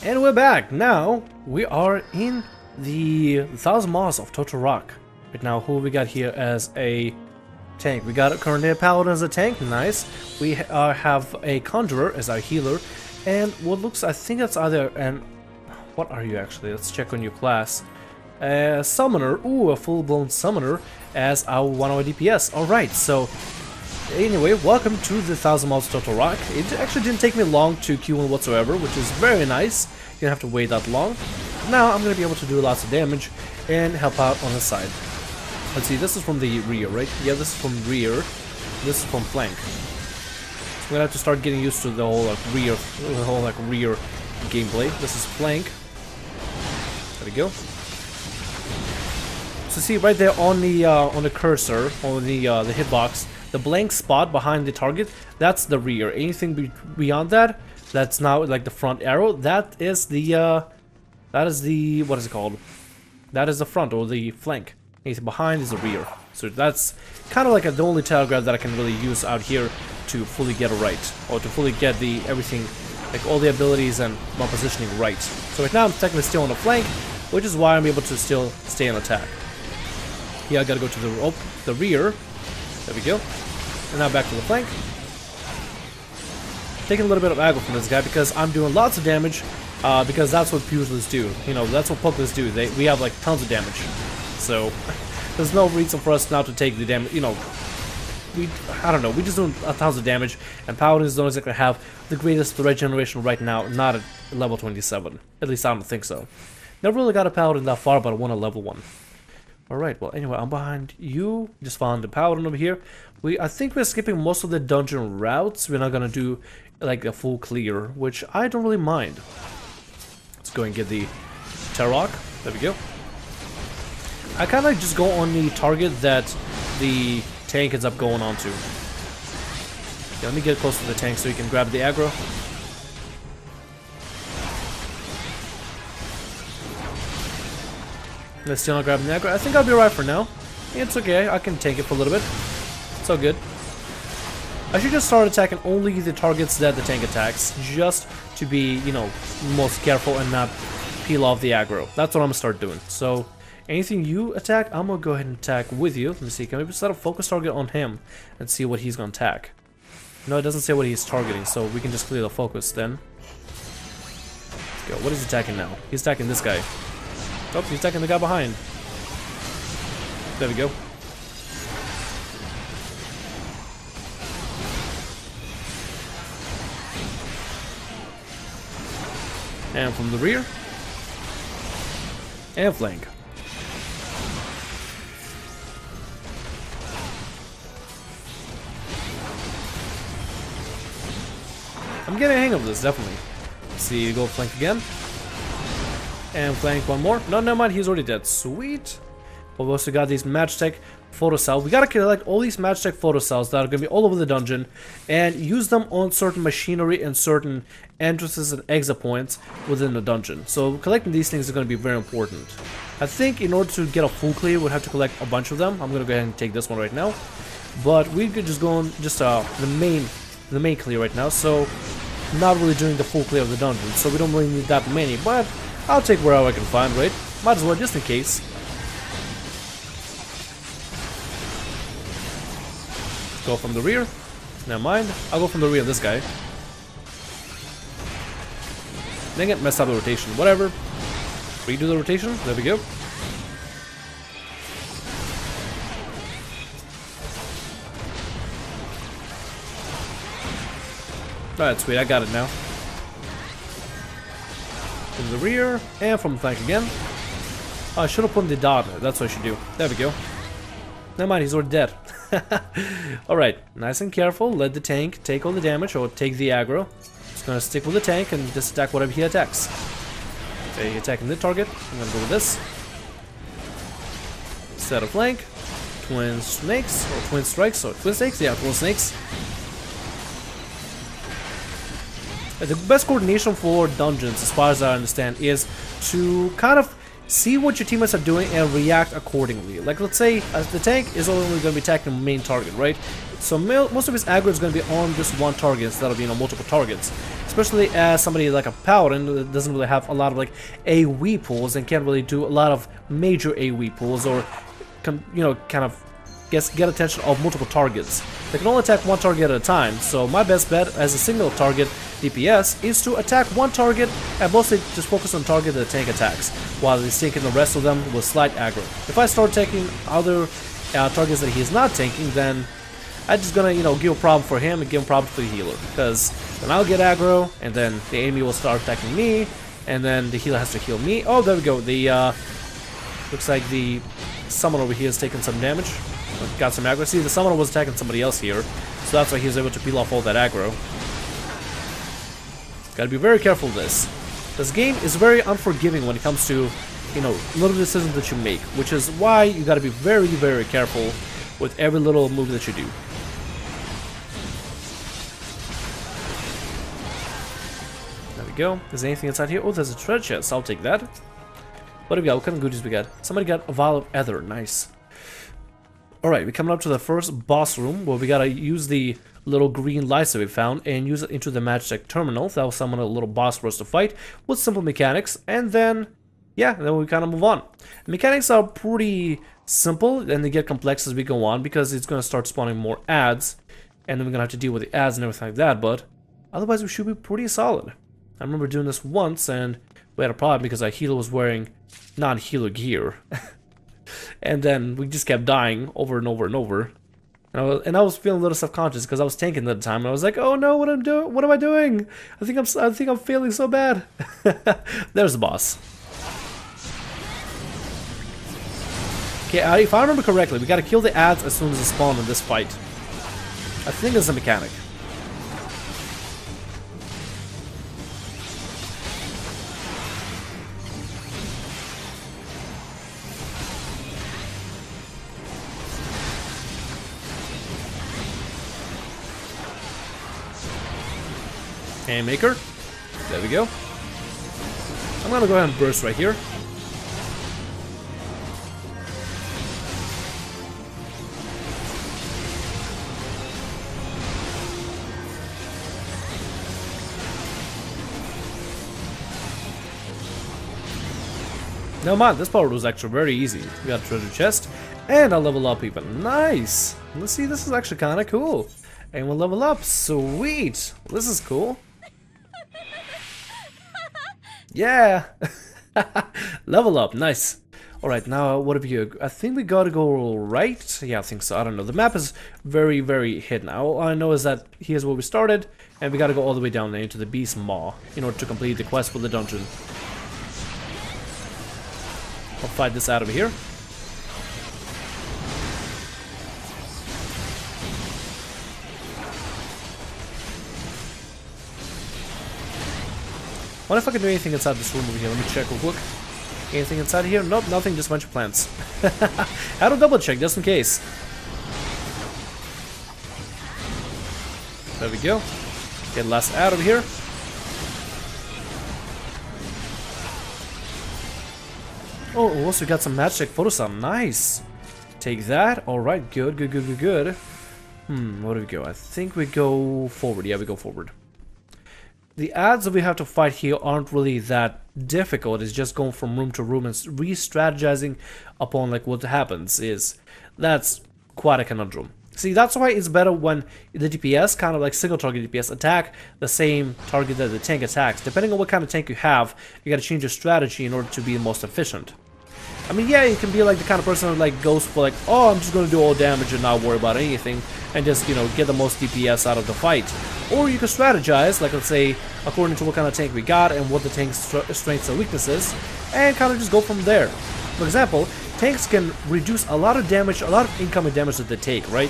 And we're back. Now we are in the 1,000 Miles of Total Rock. Right now, who we got here as a tank? We got currently a paladin as a tank. Nice. We have a conjurer as our healer, and what looks, I think that's either an. What are you actually? Let's check on your class. Summoner. Ooh, a full-blown summoner as our 1 hour DPS. All right. So. Anyway, welcome to the 1,000 Miles of Total Rock. It actually didn't take me long to queue in whatsoever, which is very nice. You don't have to wait that long. Now I'm going to be able to do lots of damage and help out on the side. Let's see, this is from the rear, right? Yeah, this is from rear. This is from flank. So I'm going to have to start getting used to the whole rear gameplay. This is flank. There we go. So see right there on the cursor, on the hitbox, the blank spot behind the target, that's the rear. Anything beyond that, that's now like the front arrow. That is the what is it called? That is the front or the flank. Anything behind is the rear. So that's kind of like the only telegraph that I can really use out here to fully get it right, or to fully get everything, like all the abilities and my positioning right. So right now I'm technically still on the flank, which is why I'm able to still stay on attack. Yeah, I gotta go to the rear. There we go. And now back to the flank. Taking a little bit of aggro from this guy because I'm doing lots of damage. Because that's what pugilists do. You know, that's what puglists do. We have like tons of damage. So there's no reason for us not to take the damage. You know, I don't know. We just do a tons of damage, and paladins don't exactly have the greatest threat generation right now. Not at level 27. At least I don't think so. Never really got a paladin that far, but I want a level 1. Alright, well anyway, I'm behind you. Just found the paladin over here. I think we're skipping most of the dungeon routes. We're not gonna do like a full clear, which I don't really mind. Let's go and get the Tarok. There we go. I kinda just go on the target that the tank ends up going onto. Yeah, let me get close to the tank so you can grab the aggro. Let's still not grab the aggro. I think I'll be alright for now. It's okay, I can tank it for a little bit. It's all good. I should just start attacking only the targets that the tank attacks, just to be, you know, most careful and not peel off the aggro. That's what I'm gonna start doing. So, anything you attack, I'm gonna go ahead and attack with you. Let me see, can we set a focus target on him and see what he's gonna attack? No, it doesn't say what he's targeting, so we can just clear the focus then. Let's go. What is he attacking now? He's attacking this guy. Oh, he's attacking the guy behind. There we go. And from the rear. And flank. I'm getting a hang of this, definitely. Let's see, go flank again. And flank one more. No, never mind, he's already dead. Sweet. We've also got these Miqo'te photocells. We gotta collect all these Miqo'te photocells that are gonna be all over the dungeon and use them on certain machinery and certain entrances and exit points within the dungeon. So collecting these things is gonna be very important. I think in order to get a full clear, we'd have to collect a bunch of them. I'm gonna go ahead and take this one right now. But we could just go on just the main clear right now. So not really doing the full clear of the dungeon. So we don't really need that many, but I'll take wherever I can find, right? Might as well, just in case. Go from the rear. Never mind. I'll go from the rear of this guy. Dang it, messed up the rotation. Whatever. Redo the rotation. There we go. Alright, sweet. I got it now. From the rear, and from the flank again. Oh, I should have put the dot. That's what I should do. There we go. Never mind, he's already dead. Alright, nice and careful. Let the tank take all the damage, or take the aggro. Just gonna stick with the tank and just attack whatever he attacks. Okay, attacking the target. I'm gonna go with this. Set a flank. Twin snakes, or twin strikes, or twin snakes? Yeah, twin snakes. The best coordination for dungeons, as far as I understand, is to kind of see what your teammates are doing and react accordingly. Like, let's say the tank is only going to be attacking the main target, right? So most of his aggro is going to be on just one target instead of, you know, multiple targets. Especially as somebody like a paladin that doesn't really have a lot of like AoE pulls and can't really do a lot of major AoE pulls or, you know, kind of get attention of multiple targets. They can only attack one target at a time, so my best bet as a single target DPS is to attack one target and mostly just focus on target that the tank attacks, while he's taking the rest of them with slight aggro. If I start taking other targets that he's not tanking, then I'm just gonna, you know, give a problem for him and give him problems for the healer, because then I'll get aggro, and then the enemy will start attacking me, and then the healer has to heal me. Oh, there we go. The looks like the summon over here is taking some damage. Got some aggro. See, the summoner was attacking somebody else here, so that's why he was able to peel off all that aggro. Gotta be very careful with this. This game is very unforgiving when it comes to, you know, little decisions that you make, which is why you gotta be very, very careful with every little move that you do. There we go. Is there anything inside here? Oh, there's a treasure chest. I'll take that. What do we got? What kind of goodies we got? Somebody got a vial of ether. Nice. Alright, we're coming up to the first boss room where we gotta use the little green lights that we found and use it into the Magitech terminal. That will summon a little boss for us to fight with simple mechanics, and then, yeah, then we kind of move on. The mechanics are pretty simple and they get complex as we go on because it's gonna start spawning more ads, and then we're gonna have to deal with the ads and everything like that, but otherwise we should be pretty solid. I remember doing this once and we had a problem because our healer was wearing non-healer gear. And then we just kept dying over and over and over. And I was feeling a little self-conscious because I was tanking at the time. And I was like, "Oh no, what am I doing? I think I'm failing so bad." There's the boss. Okay, if I remember correctly, we gotta kill the ads as soon as they spawn in this fight. I think it's a mechanic. Haymaker. There we go. I'm gonna go ahead and burst right here. Never mind, this part was actually very easy. We got a treasure chest, and I'll level up even. Nice! Let's see, this is actually kinda cool. And we'll level up, sweet! This is cool. Yeah! Level up, nice. Alright, now what have you... I think we gotta go right? Yeah, I think so, I don't know. The map is very, very hidden. All I know is that here's where we started, and we gotta go all the way down there into the Beast Maw in order to complete the quest for the dungeon. I'll fight this out of here. I wonder if I can do anything inside this room over here. Let me check real quick. Anything inside here? Nope, nothing, just a bunch of plants. How to double check, just in case. There we go. Get last out of here. Oh, also got some Magitech photosum. Nice. Take that. Alright, good, good, good, good, good. Where do we go? I think we go forward. Yeah, we go forward. The ads that we have to fight here aren't really that difficult. It's just going from room to room and re-strategizing upon like what happens. That's quite a conundrum. See, that's why it's better when the DPS, kind of like single target DPS, attack the same target that the tank attacks. Depending on what kind of tank you have, you gotta change your strategy in order to be the most efficient. I mean, yeah, you can be like the kind of person that like goes for like, oh, I'm just gonna do all damage and not worry about anything, and just, you know, get the most DPS out of the fight. Or you can strategize, like let's say, according to what kind of tank we got and what the tank's strengths and weaknesses, and kind of just go from there. For example, tanks can reduce a lot of damage, a lot of incoming damage that they take, right?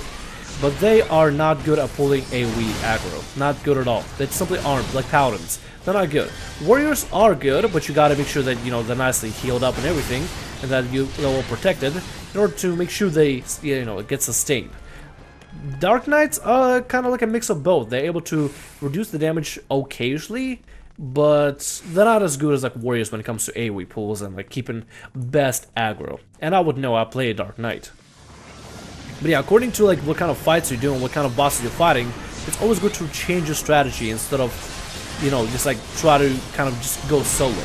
But they are not good at pulling AoE aggro. Not good at all. They simply aren't, like paladins. They're not good. Warriors are good, but you gotta make sure that, you know, they're nicely healed up and everything, and that they're well protected, in order to make sure they, you know, get sustained. Dark Knights are kind of like a mix of both. They're able to reduce the damage occasionally, but they're not as good as like warriors when it comes to AoE pulls and like keeping best aggro. And I would know, I play a Dark Knight. But yeah, according to like what kind of fights you're doing, what kind of bosses you're fighting, it's always good to change your strategy instead of, you know, just like try to kind of just go solo.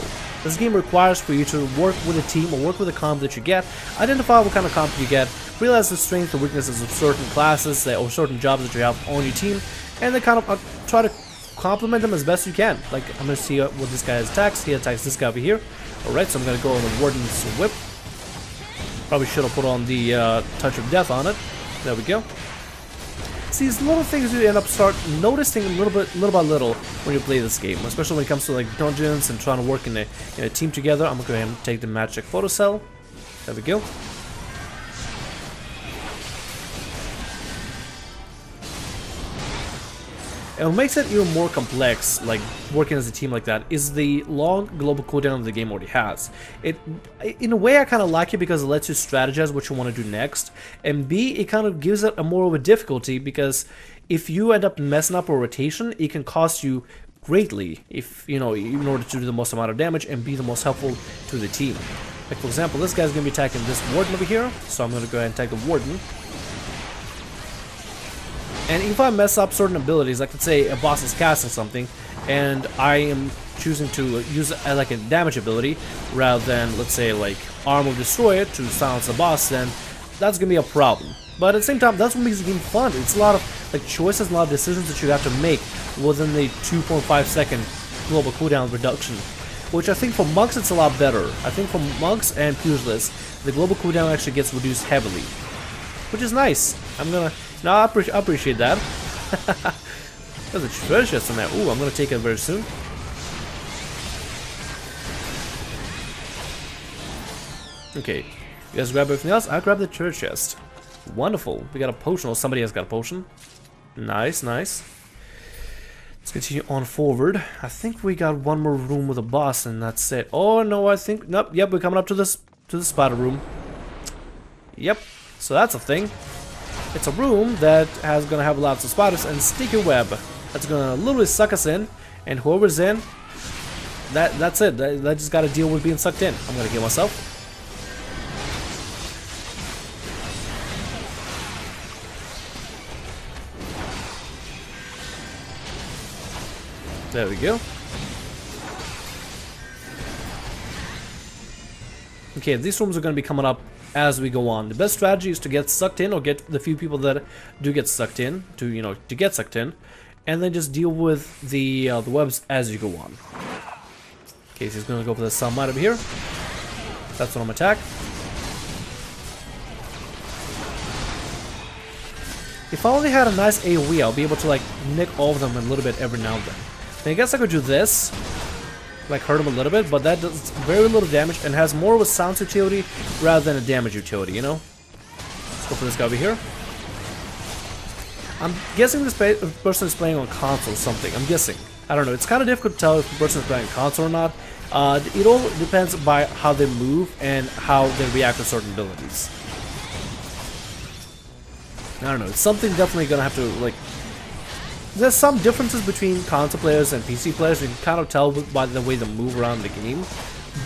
This game requires for you to work with a team or work with a comp that you get, identify what kind of comp you get, realize the strengths and weaknesses of certain classes or certain jobs that you have on your team, and then kind of try to complement them as best you can. Like, I'm gonna see what this guy attacks. He attacks this guy over here. Alright, so I'm gonna go on the Warden's Whip. Probably should have put on the Touch of Death on it. There we go. See, these little things you end up start noticing little by little when you play this game, especially when it comes to like dungeons and trying to work in a team together. I'm gonna go ahead and take the magic photo cell. There we go. And what makes it even more complex, like working as a team like that, is the long global cooldown the game already has. In a way, I kind of like it because it lets you strategize what you want to do next, and B, it kind of gives it a more of a difficulty because if you end up messing up a rotation, it can cost you greatly if, you know, in order to do the most amount of damage and be the most helpful to the team. Like, for example, this guy's going to be attacking this Warden over here, so I'm going to go ahead and attack the Warden. And if I mess up certain abilities, like let's say a boss is casting something, and I am choosing to use like a damage ability rather than, let's say, like Arm or Destroy it to silence the boss, then that's gonna be a problem. But at the same time, that's what makes the game fun. It's a lot of like choices, a lot of decisions that you have to make within the 2.5 second global cooldown reduction, which I think for monks it's a lot better. I think for monks and pugilists, the global cooldown actually gets reduced heavily, which is nice. No, I appreciate that. There's a treasure chest in there. Ooh, I'm gonna take it very soon. Okay, you guys grab everything else? I'll grab the treasure chest. Wonderful. We got a potion, or somebody has got a potion. Nice, nice. Let's continue on forward. I think we got one more room with a boss, and that's it. Oh no, I think nope. Yep, we're coming up to the spider room. Yep. So that's a thing. It's a room that has gonna have lots of spiders and sticky web. That's gonna literally suck us in, and whoever's in, that's it. They just gotta deal with being sucked in. I'm gonna heal myself. There we go. Okay, these rooms are gonna be coming up as we go on. The best strategy is to get sucked in, or get the few people that do get sucked in to get sucked in, and then just deal with the webs as you go on. Okay, so he's gonna go for the sunlight over here. That's what I'm attack. If I only had a nice AoE, I'll be able to like nick all of them a little bit every now and then. Then I guess I could do this. Like hurt him a little bit, but that does very little damage and has more of a sound utility rather than a damage utility, you know? Let's go for this guy over here. I'm guessing this person is playing on console or something. I'm guessing. I don't know. It's kind of difficult to tell if the person is playing console or not. It all depends by how they move and how they react to certain abilities. I don't know. It's something definitely gonna have to like. There's some differences between console players and PC players. You can kind of tell by the way they move around the game,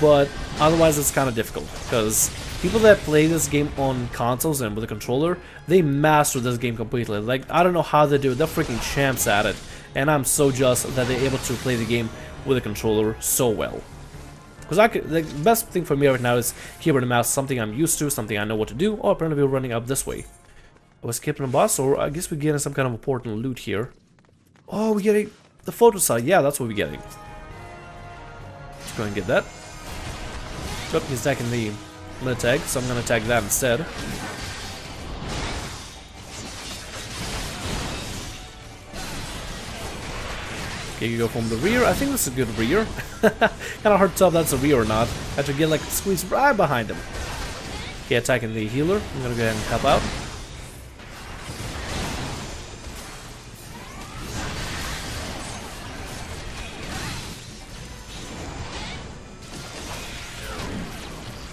but otherwise it's kind of difficult because people that play this game on consoles and with a controller, they master this game completely. Like, I don't know how they do it. They're freaking champs at it, and I'm so jealous that they're able to play the game with a controller so well. Because the best thing for me right now is keyboard and mouse, something I'm used to, something I know what to do. Oh, apparently we're running up this way. Are we skipping a boss, or I guess we're getting some kind of important loot here. Oh, we're getting the photo side. Yeah, that's what we're getting. Let's go and get that. Oh, he's attacking the tag, so I'm going to attack that instead. Okay, you go from the rear. I think that's a good rear. Kind of hard to tell if that's a rear or not. I have to get like squeezed right behind him. Okay, attacking the healer. I'm going to go ahead and help out.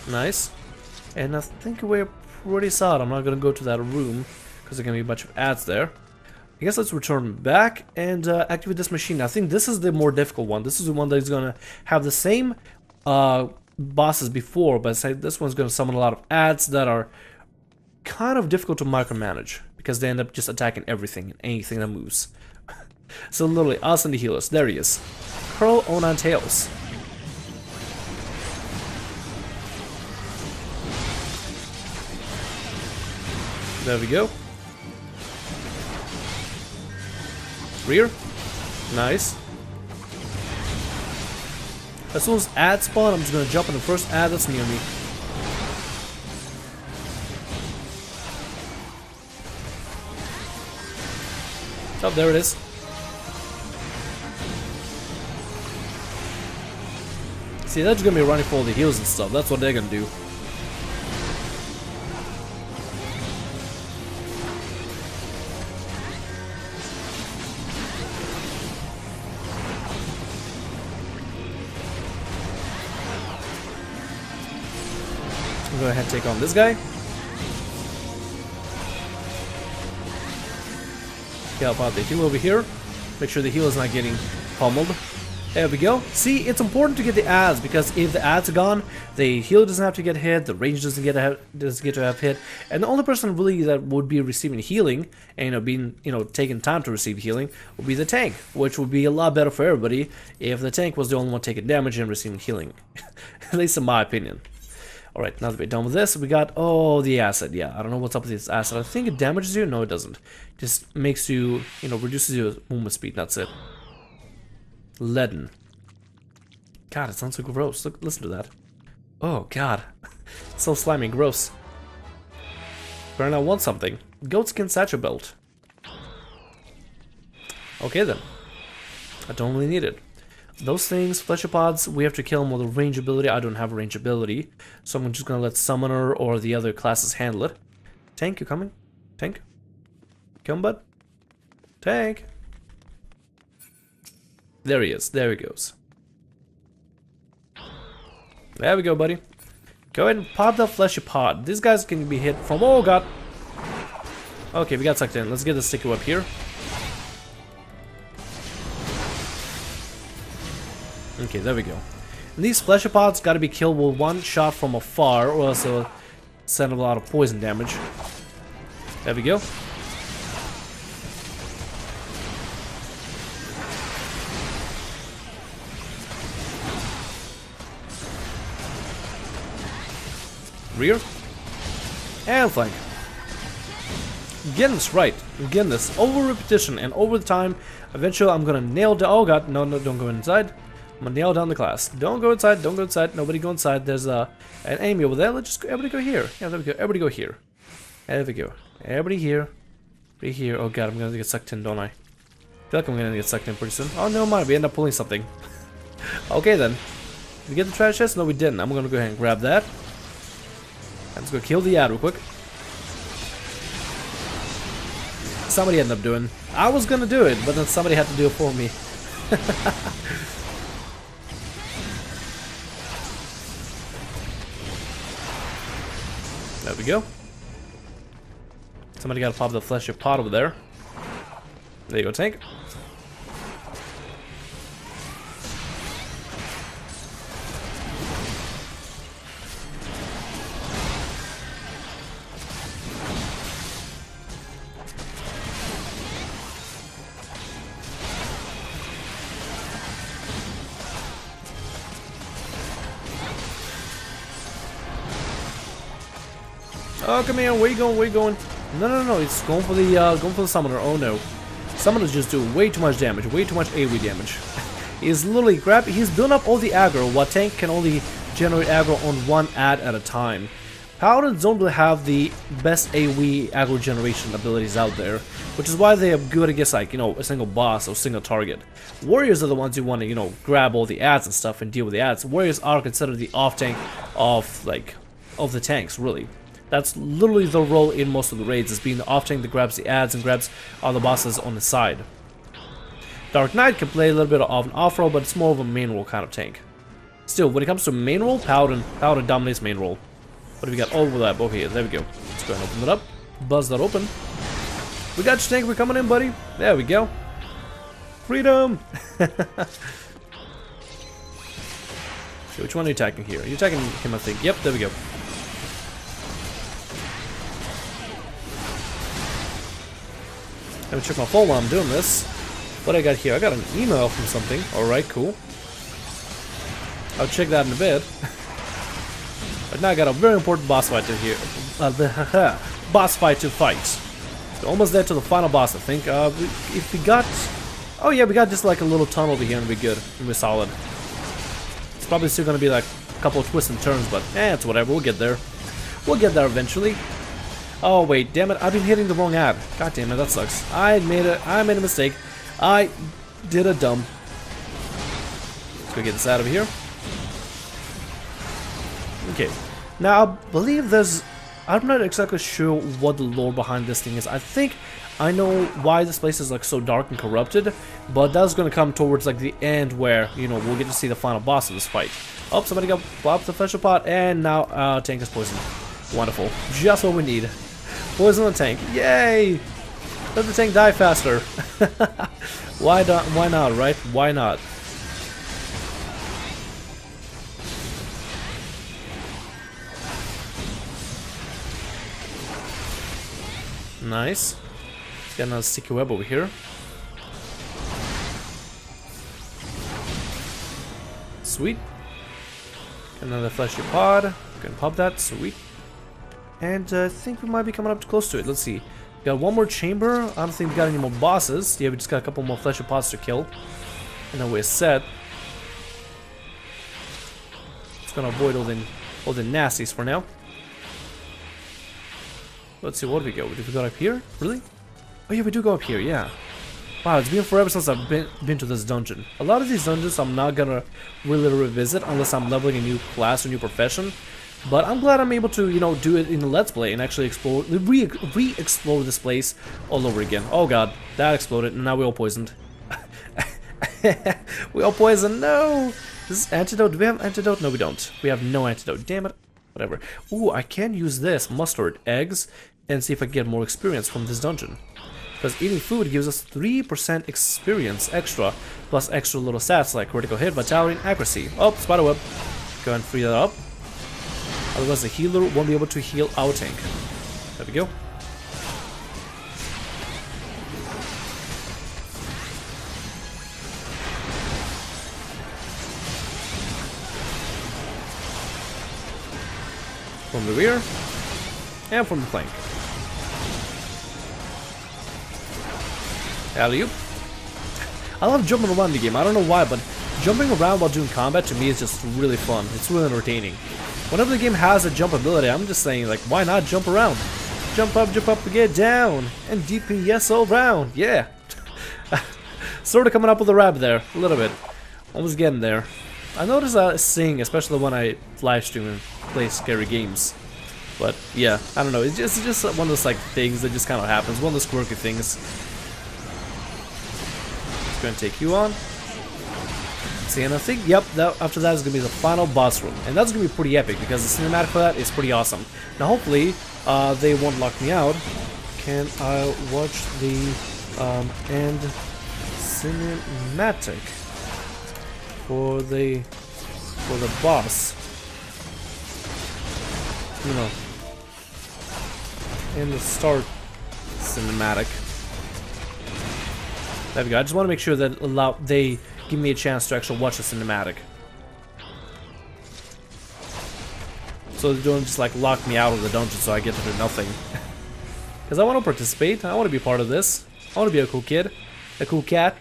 Nice. And I think we're pretty solid. I'm not gonna go to that room because there's gonna be a bunch of ads there. I guess let's return back and activate this machine. I think this is the more difficult one. This is the one that's gonna have the same bosses before, but this one's gonna summon a lot of ads that are kind of difficult to micromanage because they end up just attacking everything and anything that moves. So literally, us and the healers. There he is. Curl on tails. There we go. Rear. Nice. As soon as ad spawn, I'm just gonna jump on the first ad that's near me. Oh, there it is. See, that's gonna be running for all the heals and stuff. That's what they're gonna do. Go ahead and take on this guy. Help out the heal over here. Make sure the heal is not getting pummeled. There we go. See, it's important to get the ads because if the ads are gone, the heal doesn't have to get hit, the range doesn't get to have hit, and the only person really that would be receiving healing and being taking time to receive healing would be the tank, which would be a lot better for everybody if the tank was the only one taking damage and receiving healing, at least in my opinion. Alright, now that we're done with this, we got, the acid. Yeah, I don't know what's up with this acid. I think it damages you. No, it doesn't. Just makes you, reduces your movement speed. That's it. Leaden. God, it sounds so gross. Look, listen to that. Oh, God. So slimy, gross. Apparently I want something. Goatskin satchel belt. Okay, then. I don't really need it. Those things, fleshopods, we have to kill them with a range ability. I don't have a range ability, so I'm just gonna let Summoner or the other classes handle it. Tank, you coming? Tank? Come, bud? Tank! There he is. There he goes. There we go, buddy. Go ahead and pop that fleshopod. These guys can be hit from... Oh, God! Okay, we got sucked in. Let's get the sticky up here. Okay, there we go. And these fleshopods gotta be killed with one shot from afar, or else they'll send a lot of poison damage. There we go. Rear. And flank. Getting this right. I'm getting this over repetition and over the time. Eventually I'm gonna nail down... Oh, God, no, don't go inside. I'm gonna nail down the class. Don't go inside, don't go inside, nobody go inside. There's an enemy over there. Let's just everybody go here. Yeah, there we go. Everybody go here. There we go. Everybody here. Everybody here. Oh, God, I'm gonna get sucked in, don't I? I feel like I'm gonna get sucked in pretty soon. Oh, never mind, we end up pulling something. Okay, then. Did we get the trash chest? No, we didn't. I'm gonna go ahead and grab that. Let's go kill the ad real quick. Somebody ended up doing. I was gonna do it, but then somebody had to do it for me. There we go. Somebody gotta pop the fleshy pot over there. There you go, tank. Oh, come here, where you going, where you going? No, it's going for the summoner. Oh no. Summoners just do way too much damage, way too much AoE damage. He's literally he's building up all the aggro, while tank can only generate aggro on one ad at a time. Paladins don't really have the best AoE aggro generation abilities out there, which is why they are good against, like, a single boss or single target. Warriors are the ones who want to, grab all the ads and stuff and deal with the ads. Warriors are considered the off tank of the tanks, really. That's literally the role in most of the raids, is being the off tank that grabs the ads and grabs other bosses on the side. Dark Knight can play a little bit of an off role, but it's more of a main role kind of tank. Still, when it comes to main role, Paladin dominates main role. What do we got? Overlap. Okay, there we go. Let's go ahead and open it up. Buzz that open. We got your tank, we're coming in, buddy. There we go. Freedom! So which one are you attacking here? You're attacking him, I think. Yep, there we go. Let me check my phone while I'm doing this. What I got here? I got an email from something. Alright, cool. I'll check that in a bit. But now I got a very important boss fight to here. Boss fight to fight. So almost there to the final boss, I think. If we got... Oh yeah, we got just like a little tunnel over here and we're good. And we're solid. It's probably still gonna be like a couple of twists and turns, but it's whatever. We'll get there. We'll get there eventually. Oh wait, damn it! I've been hitting the wrong ad. God damn it, that sucks. I made a mistake. I did a dumb. Let's go get this out of here. Okay. Now I believe there's. I'm not exactly sure what the lore behind this thing is. I think I know why this place is like so dark and corrupted, but that's gonna come towards like the end where, you know, we'll get to see the final boss of this fight. Oh, somebody got popped the special pot, and now tank is poisoned. Wonderful, just what we need. Poison the tank, yay! Let the tank die faster. Why not, right? Why not? Nice. Got another sticky web over here. Sweet. Got another fleshy pod. Can pop that. Sweet. And I think we might be coming up close to it. Let's see. Got one more chamber. I don't think we got any more bosses. Yeah, we just got a couple more fleshy pods to kill. And then we're set. Just gonna avoid all the nasties for now. Let's see, what do we go? Did we go up here? Really? Oh yeah, we do go up here, yeah. Wow, it's been forever since I've been to this dungeon. A lot of these dungeons I'm not gonna really revisit unless I'm leveling a new class or new profession. But I'm glad I'm able to, you know, do it in the Let's Play and actually explore, re-explore this place all over again. Oh god, that exploded and now we're all poisoned. We all poisoned, no! This is antidote, do we have antidote? No, we don't. We have no antidote, damn it. Whatever. Ooh, I can use this, mustard, eggs, and see if I can get more experience from this dungeon. Because eating food gives us 3% experience extra, plus extra little stats like critical hit, vitality, and accuracy. Oh, spiderweb. Go ahead and free that up. Otherwise the healer won't be able to heal our tank. There we go. From the rear, and from the flank. Alley-oop. I love jumping around the game, I don't know why, but jumping around while doing combat to me is just really fun. It's really entertaining. Whenever the game has a jump ability, I'm just saying, like, why not jump around? Jump up, get down, and DPS all round, yeah. Sort of coming up with a rap there, a little bit. Almost getting there. I notice I sing, especially when I live stream and play scary games. But yeah, I don't know. It's just one of those like things that just kind of happens. One of those quirky things. Just gonna take you on. See, and I think after that is gonna be the final boss room, and that's gonna be pretty epic because the cinematic for that is pretty awesome. Now hopefully they won't lock me out. Can I watch the end cinematic? For the boss, you know, in the start cinematic. There we go. I just want to make sure that they give me a chance to actually watch the cinematic, so they don't just like lock me out of the dungeon so I get to do nothing. Because I want to participate. I want to be part of this. I want to be a cool kid, a cool cat.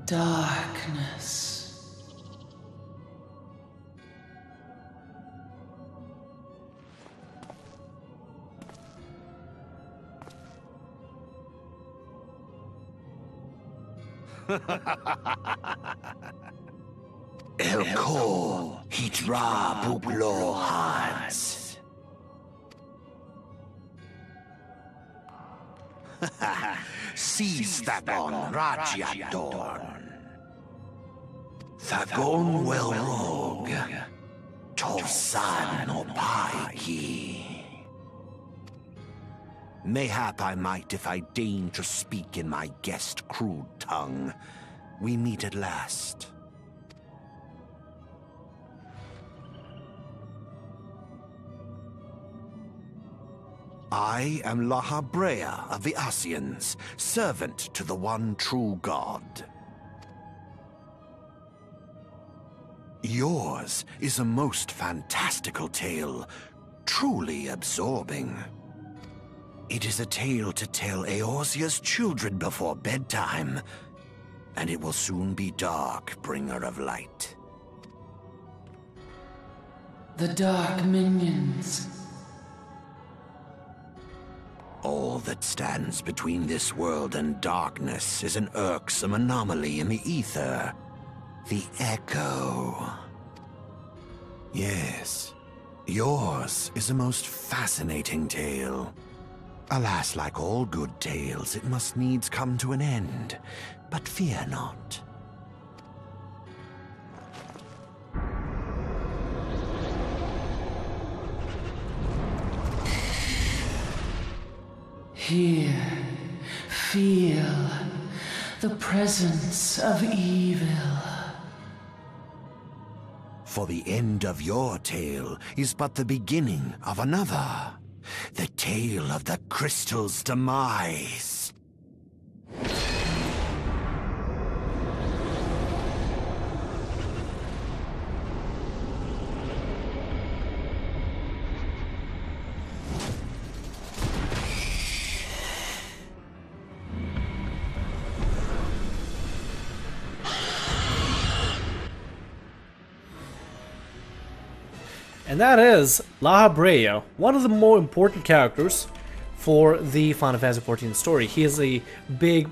Darkness. Elko Hitra Buglo Hans. Seastabon Rajiadorn. Thagon well rogue. Tosan Opaiki. Mayhap I might if I deign to speak in my guest crude tongue. We meet at last. I am LAHABREA of the Asians, servant to the one true God. Yours is a most fantastical tale, truly absorbing. It is a tale to tell Eorzea's children before bedtime, and it will soon be dark, bringer of light. The dark minions. All that stands between this world and darkness is an irksome anomaly in the ether. The Echo. Yes, yours is a most fascinating tale. Alas, like all good tales, it must needs come to an end. But fear not. Here, feel the presence of evil. For the end of your tale is but the beginning of another. The tale of the crystal's demise. And that is LAHABREA, one of the more important characters for the Final Fantasy XIV story. He is the big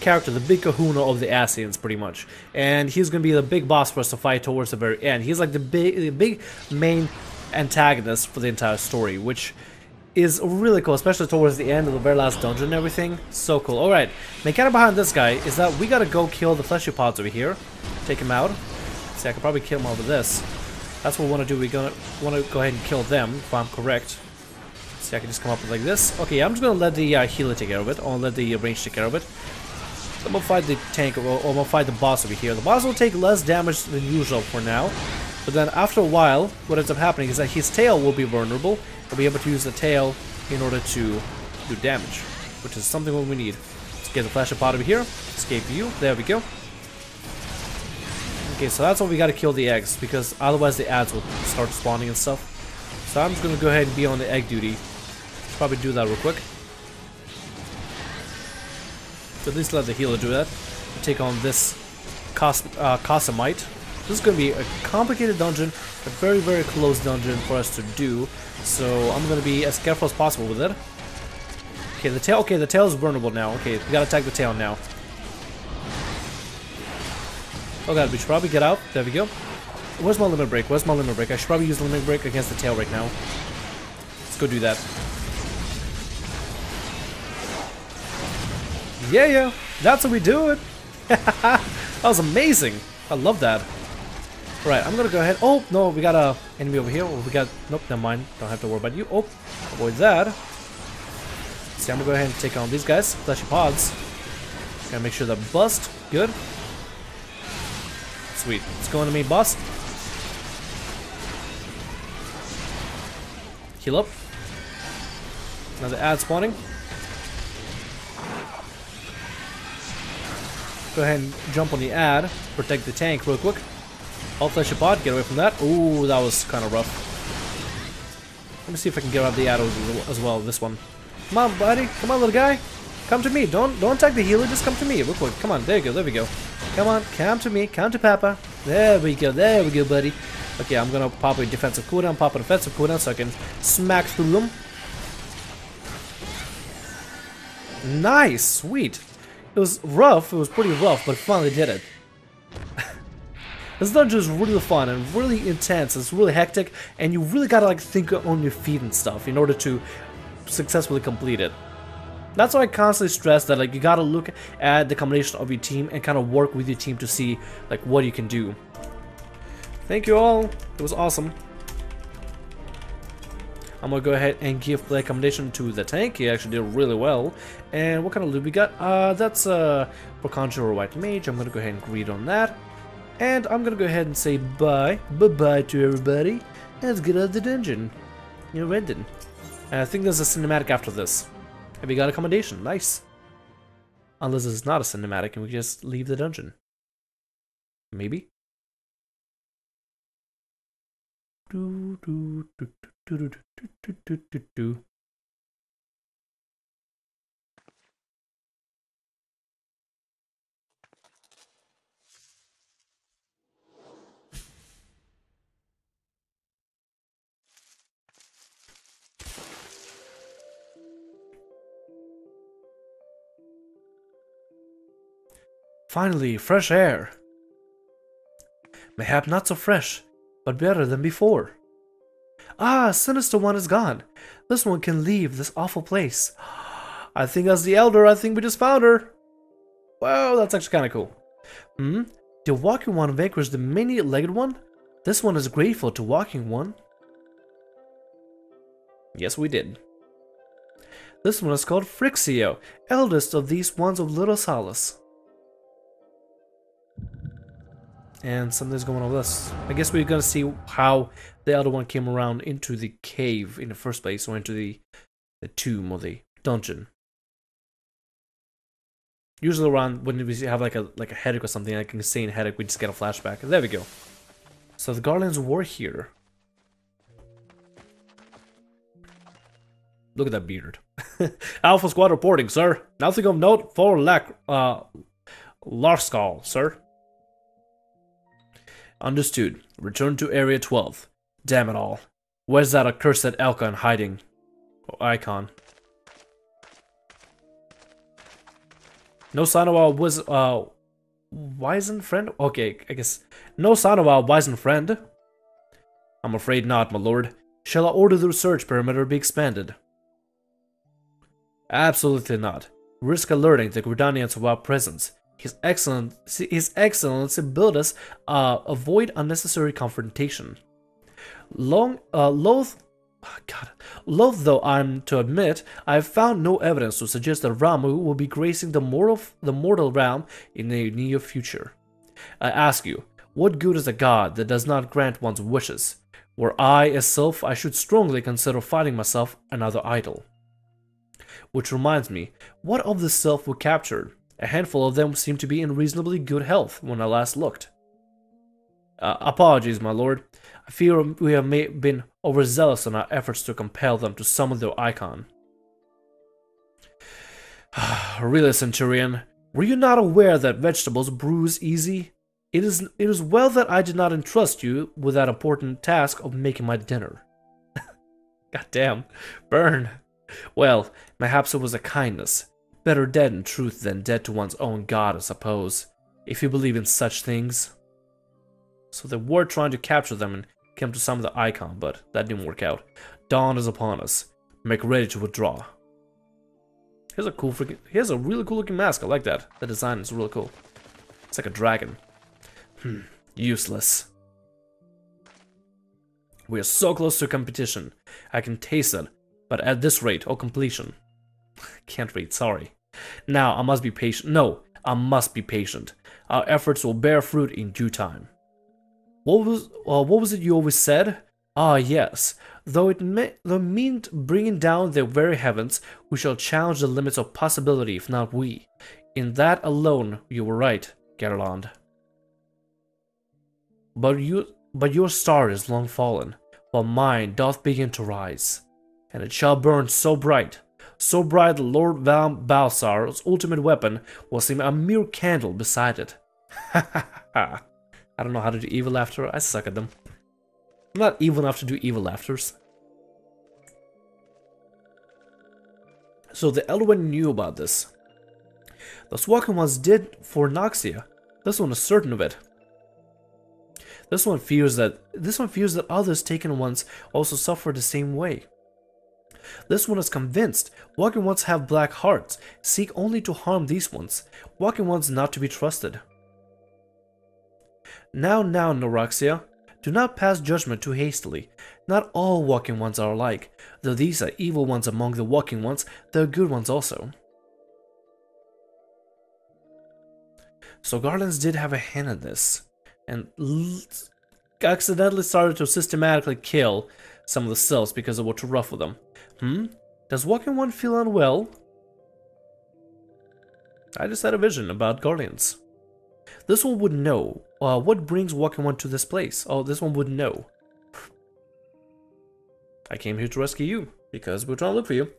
character, the big kahuna of the Asians, pretty much. And he's going to be the big boss for us to fight towards the very end. He's like the big main antagonist for the entire story, which is really cool, especially towards the end of the very last dungeon and everything. So cool. Alright, mechanic behind this guy is that we gotta go kill the fleshy pods over here. Take him out. See, I could probably kill him over this. That's what we want to do. We want to go ahead and kill them, if I'm correct. See, I can just come up with like this. Okay, I'm just going to let the healer take care of it. I'll let the range take care of it. I'm going to fight the tank, or I'm going to fight the boss over here. The boss will take less damage than usual for now. But then after a while, what ends up happening is that his tail will be vulnerable. We'll be able to use the tail in order to do damage, which is something what we need. Let's get the flash pod over here. Escape view. There we go. Okay, so that's why we gotta kill the eggs, because otherwise the ads will start spawning and stuff. So I'm just gonna go ahead and be on the egg duty. Should probably do that real quick. So at least let the healer do that. Take on this Cosmite. This is gonna be a complicated dungeon, a very, very close dungeon for us to do. So I'm gonna be as careful as possible with it. Okay, the tail. Okay, the tail is vulnerable now. Okay, we gotta attack the tail now. Oh god, we should probably get out. There we go. Where's my limit break? Where's my limit break? I should probably use the limit break against the tail right now. Let's go do that. Yeah, that's how we do it. That was amazing. I love that. Right, I'm gonna go ahead. Oh no, we got a enemy over here. Oh, we got. Nope, never mind. Don't have to worry about you. Oh, avoid that. See, I'm gonna go ahead and take on these guys. Fleshy pods. Gotta make sure they're bust. Good. Sweet. Let's go on the main boss. Heal up. Another ad spawning. Go ahead and jump on the ad. Protect the tank real quick. All flesh your pod. Get away from that. Ooh, that was kind of rough. Let me see if I can get out the ad as well. This one. Come on, buddy. Come on, little guy. Come to me. Don't attack the healer. Just come to me real quick. Come on. There you go. There we go. Come on. Come to me. Come to Papa. There we go. There we go, buddy. Okay, I'm gonna pop a defensive cooldown. Pop a defensive cooldown so I can smack through them. Nice. Sweet. It was rough. It was pretty rough, but finally did it. This dungeon is really fun and really intense. It's really hectic, and you really gotta like think on your feet and stuff in order to successfully complete it. That's why I constantly stress that like you gotta look at the combination of your team and kind of work with your team to see like what you can do. Thank you all. It was awesome. I'm gonna go ahead and give the accommodation to the tank. He actually did really well. And what kind of loot we got? That's for Conjurer White Mage. I'm gonna go ahead and greet on that. And I'm gonna go ahead and say bye. Bye-bye to everybody. Let's get out of the dungeon. You're ending. And I think there's a cinematic after this. And we got accommodation. Nice. Unless it's not a cinematic and we just leave the dungeon. Maybe? Do, do, do, do, do, do, do, do, do. Finally, fresh air. Mayhap not so fresh, but better than before. Ah, Sinister One is gone. This one can leave this awful place. I think that's the Elder. I think we just found her. Wow, that's actually kind of cool. The Walking One vanquished the many-legged one? This one is grateful to Walking One. Yes, we did. This one is called Frixio, eldest of these ones of Little Solace. And something's going on with us. I guess we're gonna see how the Elder One came around into the cave in the first place, or into the tomb or the dungeon. Usually around when we have like a headache or something, like an insane headache, we just get a flashback. There we go. So the Guardians were here. Look at that beard. Alpha Squad reporting, sir. Nothing of note for Larskal, sir. Understood. Return to Area 12. Damn it all. Where's that accursed Elkan hiding? Or icon. No sign of our wizened friend? Okay, I guess. No sign of our wizened friend? I'm afraid not, my lord. Shall I order the research perimeter be expanded? Absolutely not. Risk alerting the Gridanians of our presence. His Excellency bid us avoid unnecessary confrontation. Loath though I'm to admit, I have found no evidence to suggest that Ramu will be gracing the mortal realm in the near future. I ask you, what good is a god that does not grant one's wishes? Were I a sylph, I should strongly consider finding myself another idol. Which reminds me, what of the sylph we captured? A handful of them seemed to be in reasonably good health when I last looked. Apologies, my lord. I fear we have been overzealous in our efforts to compel them to summon their icon. Really, Centurion, were you not aware that vegetables bruise easy? It is well that I did not entrust you with that important task of making my dinner. God damn, burn. Well, perhaps it was a kindness. Better dead in truth than dead to one's own god, I suppose, if you believe in such things. So they were trying to capture them and came to summon the icon, but that didn't work out. Dawn is upon us. Make ready to withdraw. Here's a really cool looking mask. I like that. The design is really cool. It's like a dragon. Useless. We are so close to competition. I can taste it, but at this rate, or completion. Can't read, sorry. Now, I must be patient. No, I must be patient. Our efforts will bear fruit in due time. What was it you always said? Ah, yes. Though it meant bringing down the very heavens, we shall challenge the limits of possibility, if not we. In that alone, you were right, Gerland. But your star is long fallen, while mine doth begin to rise. And it shall burn so bright that Lord Balsar's ultimate weapon will seem a mere candle beside it. Ha ha ha. I don't know how to do evil laughter. I suck at them. I'm not evil enough to do evil laughters. So the Elder One knew about this. Those walking ones did for Noxia. This one is certain of it. This one fears that others taken ones also suffer the same way. This one is convinced. Walking ones have black hearts, seek only to harm these ones. Walking ones not to be trusted. Now, Neuraxia, do not pass judgment too hastily. Not all walking ones are alike. Though these are evil ones among the walking ones, there are good ones also. So Guardians did have a hand in this, and accidentally started to systematically kill some of the cells because it was too rough for them. Does walking one feel unwell? I just had a vision about Guardians. This one would know. What brings walking one to this place? Oh, this one would know. I came here to rescue you, because we're trying to look for you.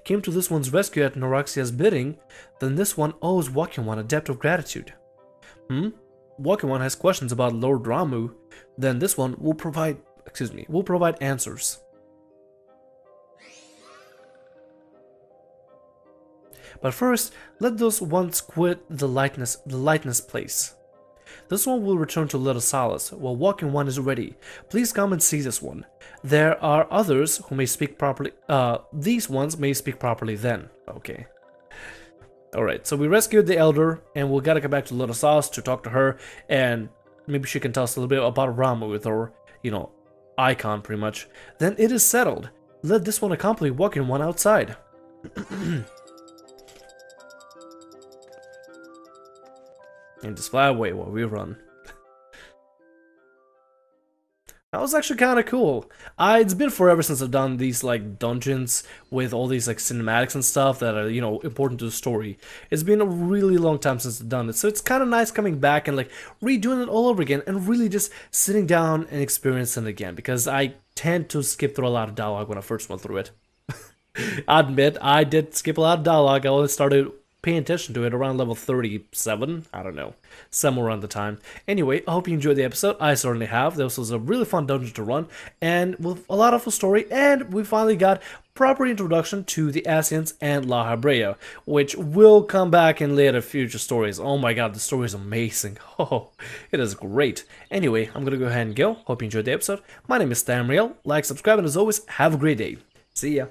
Came to this one's rescue at Neuraxia's bidding, then this one owes walking one a debt of gratitude. Walking one has questions about Lord Ramuh, then this one will provide, answers. But first, let those ones quit the lightness place. This one will return to Little Solace while walking one is ready. Please come and see this one. There are others who may speak properly. These ones may speak properly then. Okay. Alright, so we rescued the Elder, and we gotta go back to Little Solace to talk to her, and maybe she can tell us a little bit about Ramuh with her, icon pretty much. Then it is settled. Let this one accompany walking one outside. And just fly away while we run. That was actually kind of cool. It's been forever since I've done these like dungeons with all these like cinematics and stuff that are, important to the story. It's been a really long time since I've done it, so it's kind of nice coming back and like redoing it all over again and really just sitting down and experiencing it again, because I tend to skip through a lot of dialogue when I first went through it. I admit, I did skip a lot of dialogue. I only started paying attention to it around level 37, I don't know, somewhere around the time. Anyway, I hope you enjoyed the episode. I certainly have. This was a really fun dungeon to run, and with a lot of a story, and we finally got proper introduction to the Ascians and LAHABREA, which will come back in later future stories. Oh my god, the story is amazing. Oh, it is great. Anyway, I'm gonna go ahead and go. Hope you enjoyed the episode. My name is Tamriel. Like, subscribe, and as always, have a great day. See ya.